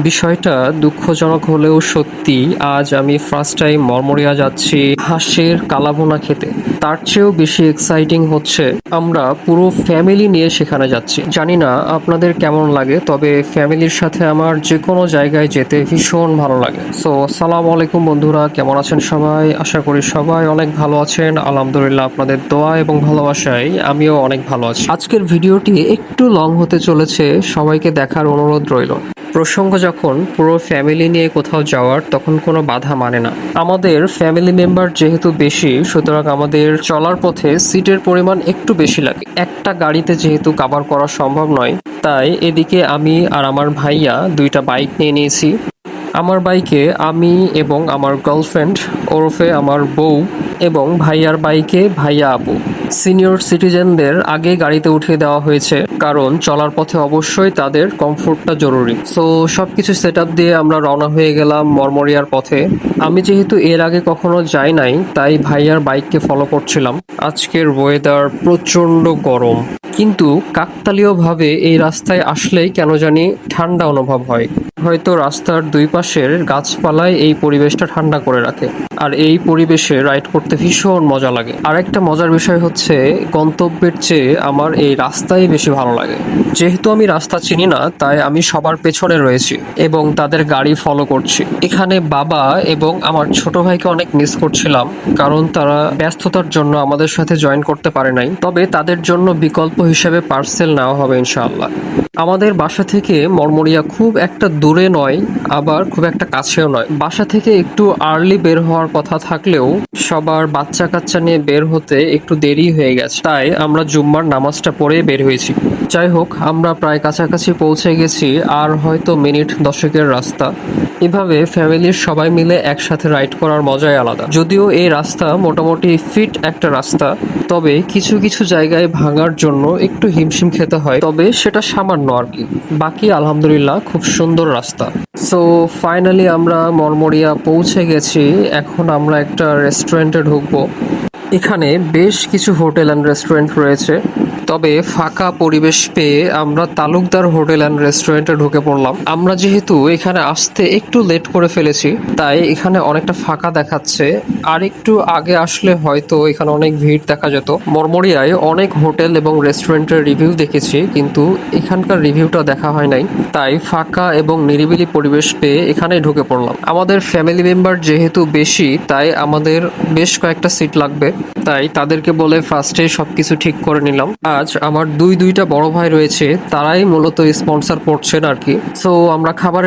বিষয়টা দুঃখজনক হলেও সত্যি, আজ আমি ফার্স্ট টাইম মরমরিয়া যাচ্ছি হাঁসের কালাভুনা খেতে। তার চেয়েও বেশি এক্সাইটিং হচ্ছে আমরা পুরো ফ্যামিলি নিয়ে সেখানে যাচ্ছি। জানি না আপনাদের কেমন লাগে, তবে ফ্যামিলির সাথে আমার যে কোনো জায়গায় যেতে ভীষণ ভালো লাগে। সো আসসালামু আলাইকুম বন্ধুরা, কেমন আছেন সবাই? আশা করি সবাই অনেক ভালো আছেন। আলহামদুলিল্লাহ, আপনাদের দোয়া এবং ভালোবাসায় আমিও অনেক ভালো আছি। আজকের ভিডিওটি একটু লং হতে চলেছে, সবাইকে দেখার অনুরোধ রইল। প্রসঙ্গ যখন পুরো ফ্যামিলি নিয়ে কোথাও যাওয়ার, তখন কোনো বাধা মানে না। আমাদের ফ্যামিলি মেম্বার যেহেতু বেশি, সুতরাং আমাদের চলার পথে সিটের পরিমাণ একটু বেশি লাগে। একটা গাড়িতে যেহেতু কভার করা সম্ভব নয়, তাই এদিকে আমি আর আমার ভাইয়া দুইটা বাইক নিয়ে নিয়েছি। আমার বাইকে আমি এবং আমার গার্লফ্রেন্ড ওরফে আমার বউ, এবং ভাইয়ার বাইকে ভাইয়া আপু। সিনিয়র সিটিজেনদের আগে গাড়িতে উঠিয়ে দেওয়া হয়েছে, কারণ চলার পথে অবশ্যই তাদের কমফোর্টটা জরুরি। সো সবকিছু সেট আপ দিয়ে আমরা রওনা হয়ে গেলাম মরমরিয়ার পথে। আমি যেহেতু এর আগে কখনো যাই নাই, তাই ভাইয়ার বাইককে ফলো করছিলাম। আজকের ওয়েদার প্রচণ্ড গরম, কিন্তু কাকতালীয়ভাবে এই রাস্তায় আসলেই কেন জানি ঠান্ডা অনুভব হয়। হয়তো রাস্তার দুই পাশের গাছপালায় এই পরিবেশটা ঠান্ডা করে রাখে, আর এই পরিবেশে রাইড করতে ভীষণ মজা লাগে। আর একটা মজার বিষয় হচ্ছে, গন্তব্যের চেয়ে আমার এই রাস্তাই বেশি ভালো লাগে। যেহেতু আমি রাস্তা চিনি না, তাই আমি সবার পেছনে রয়েছি এবং তাদের গাড়ি ফলো করছি। এখানে বাবা এবং আমার ছোট ভাইকে অনেক মিস করছিলাম, কারণ তারা ব্যস্ততার জন্য আমাদের সাথে জয়েন করতে পারে নাই। তবে তাদের জন্য বিকল্প হিসেবে পার্সেল নেওয়া হবে ইনশাআল্লাহ। আমাদের বাসা থেকে মরমরিয়া খুব একটা দূরে নয়, আবার খুব একটা কাছেও নয়। বাসা থেকে একটু আর্লি বের হওয়ার কথা থাকলেও সবার বাচ্চা কাচ্চা নিয়ে বের হতে একটু দেরি হয়ে গেছে, তাই আমরা জুম্মার নামাজটা পড়ে বের হয়েছি। যাই হোক, আমরা প্রায় কাছাকাছি পৌঁছে গেছি, আর হয়তো মিনিট 10-এর রাস্তা। এভাবে ফ্যামিলির সবাই মিলে একসাথে রাইড করার মজাই আলাদা। যদিও এই রাস্তা মোটামুটি ফিট একটা রাস্তা, তবে কিছু কিছু জায়গায় ভাঙার জন্য একটু হিমশিম খেতে হয়, তবে সেটা সামান্য আর কি। বাকি আলহামদুলিল্লাহ খুব সুন্দর রাস্তা। সো ফাইনালি আমরা মরমরিয়া পৌঁছে গেছি। এখন আমরা একটা রেস্টুরেন্টে ঢুকবো। এখানে বেশ কিছু হোটেল অ্যান্ড রেস্টুরেন্ট রয়েছে, তবে ফাঁকা পরিবেশ পেয়ে আমরা তালুকদার হোটেল অ্যান্ড রেস্টুরেন্টে ঢুকে পড়লাম। আমরা যেহেতু এখানে আসতে একটু লেট করে ফেলেছি, তাই এখানে অনেকটা ফাঁকা দেখাচ্ছে। আর একটু আগে আসলে হয়তো এখানে অনেক ভিড় দেখা যেত। মরমরিয়ায় অনেক হোটেল এবং রেস্টুরেন্টের রিভিউ দেখেছি, কিন্তু এখানকার রিভিউটা দেখা হয় নাই। তাই ফাঁকা এবং নিরিবিলি পরিবেশ পেয়ে এখানে ঢুকে পড়লাম। আমাদের ফ্যামিলি মেম্বার যেহেতু বেশি, তাই আমাদের বেশ কয়েকটা সিট লাগবে, তাই তাদেরকে বলে ফার্স্টে সবকিছু ঠিক করে নিলাম। আজ আমার দুইটা বড় ভাই রয়েছে, তারাই মূলত স্পন্সর করছেন আর কি। সো আমরা খাবার